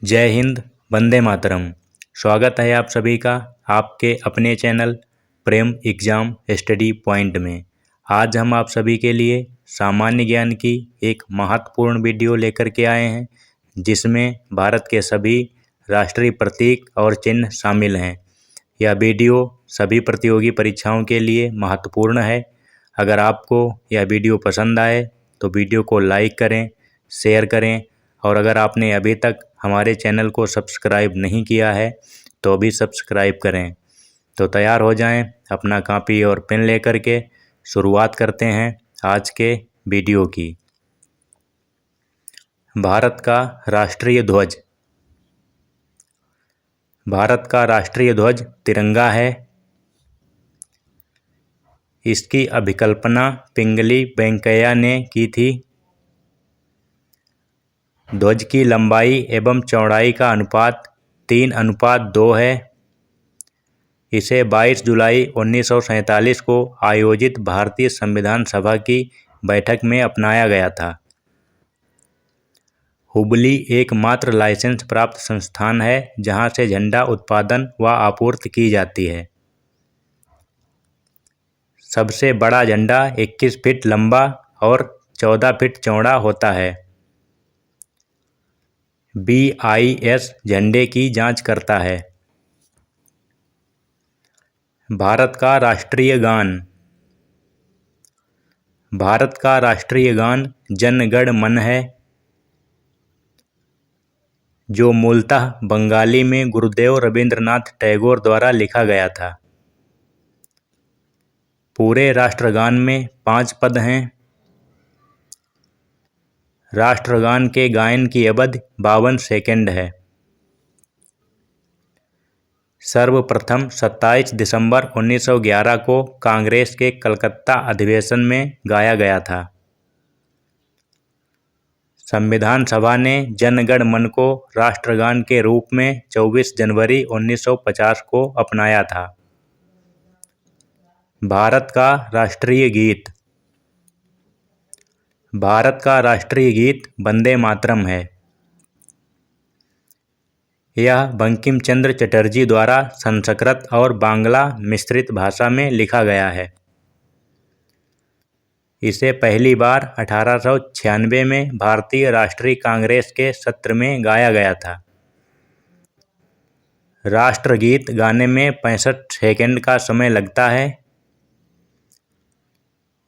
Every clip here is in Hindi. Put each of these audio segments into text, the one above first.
जय हिंद, वंदे मातरम। स्वागत है आप सभी का आपके अपने चैनल प्रेम एग्ज़ाम स्टडी पॉइंट में। आज हम आप सभी के लिए सामान्य ज्ञान की एक महत्वपूर्ण वीडियो लेकर के आए हैं, जिसमें भारत के सभी राष्ट्रीय प्रतीक और चिन्ह शामिल हैं। यह वीडियो सभी प्रतियोगी परीक्षाओं के लिए महत्वपूर्ण है। अगर आपको यह वीडियो पसंद आए तो वीडियो को लाइक करें, शेयर करें और अगर आपने अभी तक हमारे चैनल को सब्सक्राइब नहीं किया है तो अभी सब्सक्राइब करें। तो तैयार हो जाएं, अपना कॉपी और पेन लेकर के शुरुआत करते हैं आज के वीडियो की। भारत का राष्ट्रीय ध्वज। भारत का राष्ट्रीय ध्वज तिरंगा है। इसकी अभिकल्पना पिंगली वेंकैया ने की थी। ध्वज की लंबाई एवं चौड़ाई का अनुपात 3:2 है। इसे 22 जुलाई 1947 को आयोजित भारतीय संविधान सभा की बैठक में अपनाया गया था। हुबली एकमात्र लाइसेंस प्राप्त संस्थान है जहां से झंडा उत्पादन व आपूर्ति की जाती है। सबसे बड़ा झंडा 21 फीट लंबा और 14 फीट चौड़ा होता है। BIS झंडे की जांच करता है। भारत का राष्ट्रीय गान। भारत का राष्ट्रीय गान जन गण मन है, जो मूलतः बंगाली में गुरुदेव रवींद्रनाथ टैगोर द्वारा लिखा गया था। पूरे राष्ट्रगान में 5 पद हैं। राष्ट्रगान के गायन की अवधि 52 सेकंड है। सर्वप्रथम 27 दिसंबर 1911 को कांग्रेस के कलकत्ता अधिवेशन में गाया गया था। संविधान सभा ने जन गण मन को राष्ट्रगान के रूप में 24 जनवरी 1950 को अपनाया था। भारत का राष्ट्रीय गीत। भारत का राष्ट्रीय गीत वंदे मातरम है। यह बंकिम चंद्र चटर्जी द्वारा संस्कृत और बांग्ला मिश्रित भाषा में लिखा गया है। इसे पहली बार 1896 में भारतीय राष्ट्रीय कांग्रेस के सत्र में गाया गया था। राष्ट्रगीत गाने में 65 सेकंड का समय लगता है।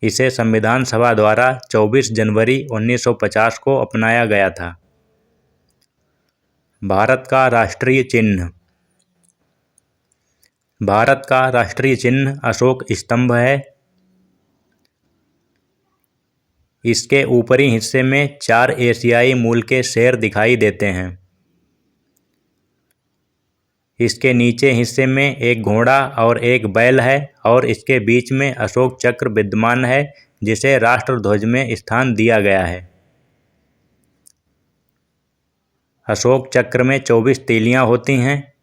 इसे संविधान सभा द्वारा 24 जनवरी 1950 को अपनाया गया था। भारत का राष्ट्रीय चिन्ह। भारत का राष्ट्रीय चिन्ह अशोक स्तंभ है। इसके ऊपरी हिस्से में 4 एशियाई मूल के शेर दिखाई देते हैं। इसके नीचे हिस्से में एक घोड़ा और एक बैल है और इसके बीच में अशोक चक्र विद्यमान है, जिसे राष्ट्रध्वज में स्थान दिया गया है। अशोक चक्र में 24 तीलियां होती हैं।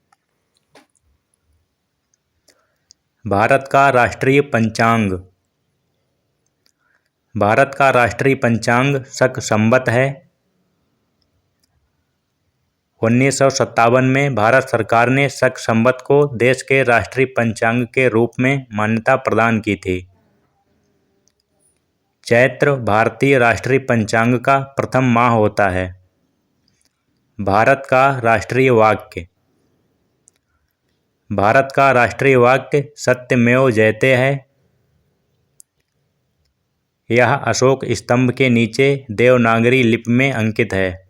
भारत का राष्ट्रीय पंचांग। भारत का राष्ट्रीय पंचांग शक संवत है। 1957 में भारत सरकार ने शक संवत को देश के राष्ट्रीय पंचांग के रूप में मान्यता प्रदान की थी। चैत्र भारतीय राष्ट्रीय पंचांग का प्रथम माह होता है। भारत का राष्ट्रीय वाक्य। भारत का राष्ट्रीय वाक्य सत्यमेव जयते है। यह अशोक स्तंभ के नीचे देवनागरी लिपि में अंकित है।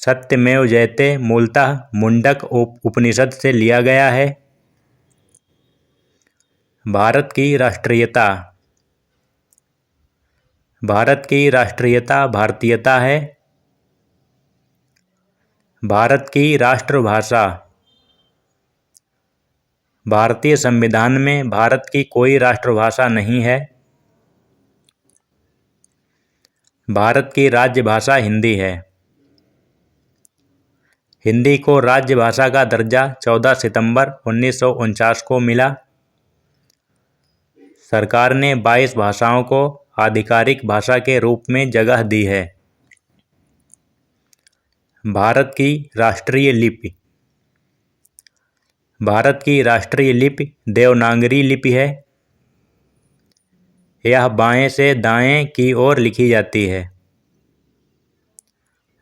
सत्यमेव जयते मूलतः मुंडक उपनिषद से लिया गया है। भारत की राष्ट्रीयता। भारत की राष्ट्रीयता भारतीयता है। भारत की राष्ट्रभाषा। भारतीय संविधान में भारत की कोई राष्ट्रभाषा नहीं है। भारत की राज्य भाषा हिंदी है। हिंदी को राज्य भाषा का दर्जा 14 सितंबर 1949 को मिला। सरकार ने 22 भाषाओं को आधिकारिक भाषा के रूप में जगह दी है। भारत की राष्ट्रीय लिपि। भारत की राष्ट्रीय लिपि देवनागरी लिपि है। यह बाएं से दाएं की ओर लिखी जाती है।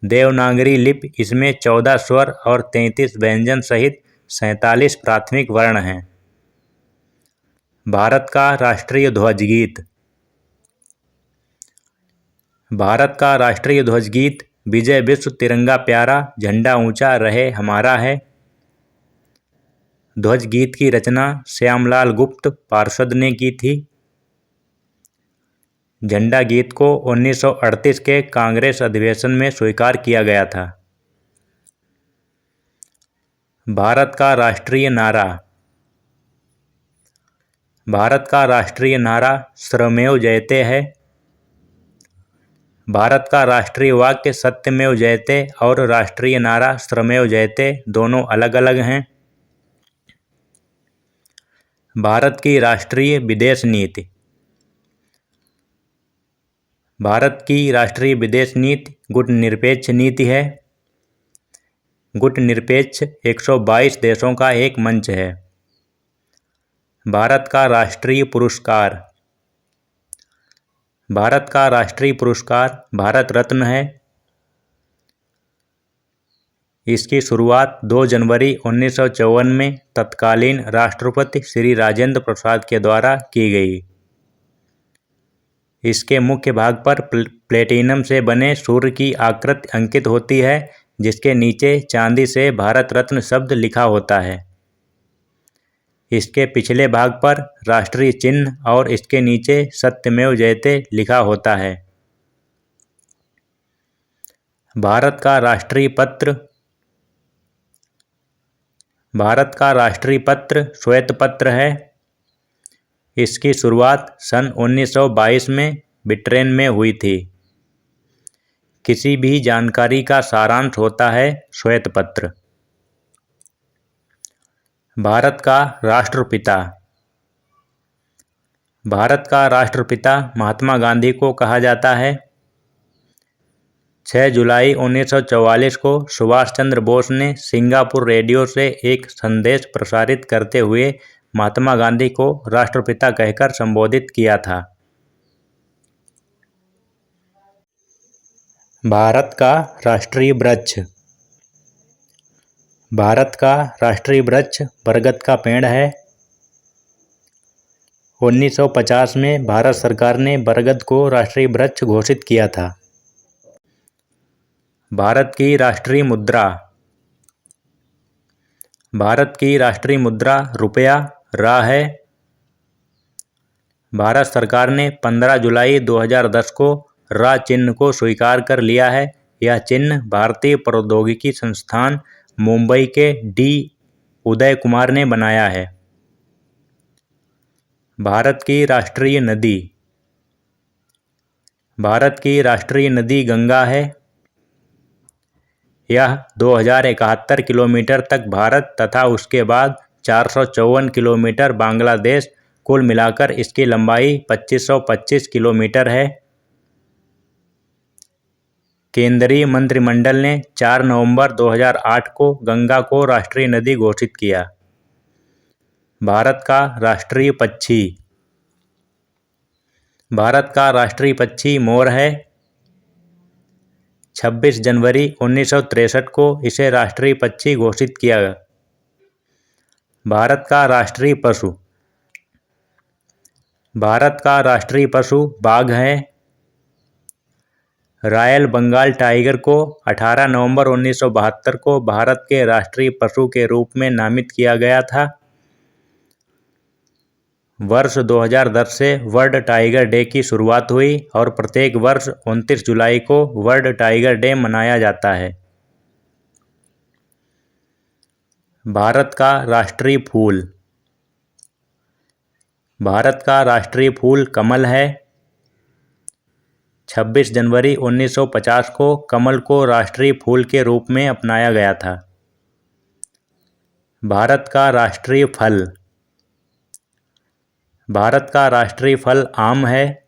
देवनागरी लिपि इसमें 14 स्वर और 33 व्यंजन सहित 47 प्राथमिक वर्ण हैं। भारत का राष्ट्रीय ध्वज गीत। भारत का राष्ट्रीय ध्वज गीत विजय विश्व तिरंगा प्यारा, झंडा ऊंचा रहे हमारा है। ध्वज गीत की रचना श्यामलाल गुप्त पार्षद ने की थी। झंडा गीत को 1938 के कांग्रेस अधिवेशन में स्वीकार किया गया था। भारत का राष्ट्रीय नारा। भारत का राष्ट्रीय नारा श्रमेव जयते है। भारत का राष्ट्रीय वाक्य सत्यमेव जयते और राष्ट्रीय नारा श्रमेव जयते दोनों अलग अलग हैं। भारत की राष्ट्रीय विदेश नीति। भारत की राष्ट्रीय विदेश नीति गुटनिरपेक्ष नीति है। गुटनिरपेक्ष 122 देशों का एक मंच है। भारत का राष्ट्रीय पुरस्कार। भारत का राष्ट्रीय पुरस्कार भारत रत्न है। इसकी शुरुआत 2 जनवरी 1954 में तत्कालीन राष्ट्रपति श्री राजेंद्र प्रसाद के द्वारा की गई। इसके मुख्य भाग पर प्लेटिनम से बने सूर्य की आकृति अंकित होती है, जिसके नीचे चांदी से भारत रत्न शब्द लिखा होता है। इसके पिछले भाग पर राष्ट्रीय चिन्ह और इसके नीचे सत्यमेव जयते लिखा होता है। भारत का राष्ट्रीय पत्र। भारत का राष्ट्रीय पत्र श्वेत पत्र है। इसकी शुरुआत सन 1922 में ब्रिटेन में हुई थी। किसी भी जानकारी का सारांश होता है श्वेत पत्र। भारत का राष्ट्रपिता। भारत का राष्ट्रपिता महात्मा गांधी को कहा जाता है। 6 जुलाई 1944 को सुभाष चंद्र बोस ने सिंगापुर रेडियो से एक संदेश प्रसारित करते हुए महात्मा गांधी को राष्ट्रपिता कहकर संबोधित किया था। भारत का राष्ट्रीय वृक्ष। भारत का राष्ट्रीय वृक्ष बरगद का पेड़ है। 1950 में भारत सरकार ने बरगद को राष्ट्रीय वृक्ष घोषित किया था। भारत की राष्ट्रीय मुद्रा। भारत की राष्ट्रीय मुद्रा रुपया रा है। भारत सरकार ने 15 जुलाई 2010 को रा चिन्ह को स्वीकार कर लिया है। यह चिन्ह भारतीय प्रौद्योगिकी संस्थान मुंबई के डी उदय कुमार ने बनाया है। भारत की राष्ट्रीय नदी। भारत की राष्ट्रीय नदी गंगा है। यह 2071 किलोमीटर तक भारत तथा उसके बाद 454 किलोमीटर बांग्लादेश, कुल मिलाकर इसकी लंबाई 2525 किलोमीटर है। केंद्रीय मंत्रिमंडल ने 4 नवंबर 2008 को गंगा को राष्ट्रीय नदी घोषित किया। भारत का राष्ट्रीय पक्षी। भारत का राष्ट्रीय पक्षी मोर है। 26 जनवरी 1963 को इसे राष्ट्रीय पक्षी घोषित किया गया। भारत का राष्ट्रीय पशु। भारत का राष्ट्रीय पशु बाघ है। रॉयल बंगाल टाइगर को 18 नवंबर 1972 को भारत के राष्ट्रीय पशु के रूप में नामित किया गया था। वर्ष 2010 से वर्ल्ड टाइगर डे की शुरुआत हुई और प्रत्येक वर्ष 29 जुलाई को वर्ल्ड टाइगर डे मनाया जाता है। भारत का राष्ट्रीय फूल। भारत का राष्ट्रीय फूल कमल है। 26 जनवरी 1950 को कमल को राष्ट्रीय फूल के रूप में अपनाया गया था। भारत का राष्ट्रीय फल। भारत का राष्ट्रीय फल आम है।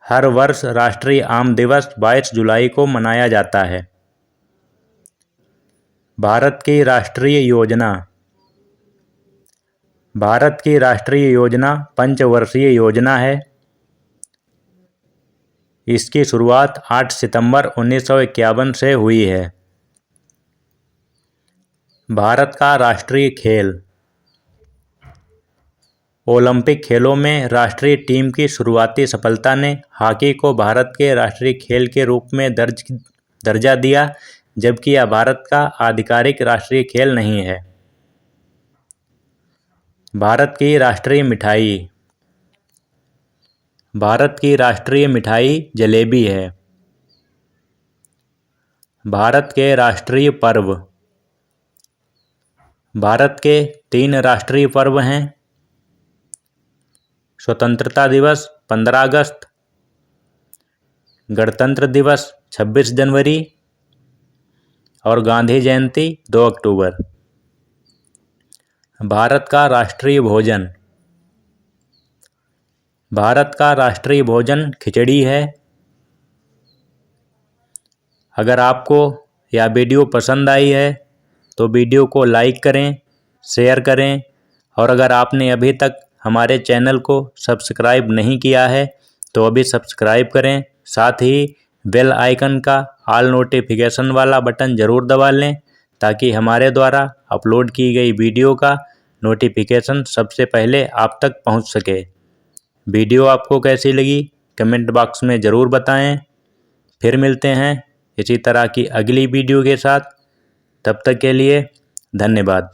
हर वर्ष राष्ट्रीय आम दिवस 22 जुलाई को मनाया जाता है। भारत की राष्ट्रीय योजना। भारत की राष्ट्रीय योजना पंचवर्षीय योजना है। इसकी शुरुआत 8 सितंबर 1951 से हुई है। भारत का राष्ट्रीय खेल। ओलंपिक खेलों में राष्ट्रीय टीम की शुरुआती सफलता ने हॉकी को भारत के राष्ट्रीय खेल के रूप में दर्जा दिया, जबकि यह भारत का आधिकारिक राष्ट्रीय खेल नहीं है। भारत की राष्ट्रीय मिठाई। भारत की राष्ट्रीय मिठाई जलेबी है। भारत के राष्ट्रीय पर्व। भारत के 3 राष्ट्रीय पर्व हैं: स्वतंत्रता दिवस 15 अगस्त, गणतंत्र दिवस 26 जनवरी और गांधी जयंती 2 अक्टूबर। भारत का राष्ट्रीय भोजन। भारत का राष्ट्रीय भोजन खिचड़ी है। अगर आपको यह वीडियो पसंद आई है तो वीडियो को लाइक करें, शेयर करें और अगर आपने अभी तक हमारे चैनल को सब्सक्राइब नहीं किया है तो अभी सब्सक्राइब करें। साथ ही बेल आइकन का ऑल नोटिफिकेशन वाला बटन ज़रूर दबा लें ताकि हमारे द्वारा अपलोड की गई वीडियो का नोटिफिकेशन सबसे पहले आप तक पहुंच सके। वीडियो आपको कैसी लगी कमेंट बॉक्स में ज़रूर बताएं। फिर मिलते हैं इसी तरह की अगली वीडियो के साथ। तब तक के लिए धन्यवाद।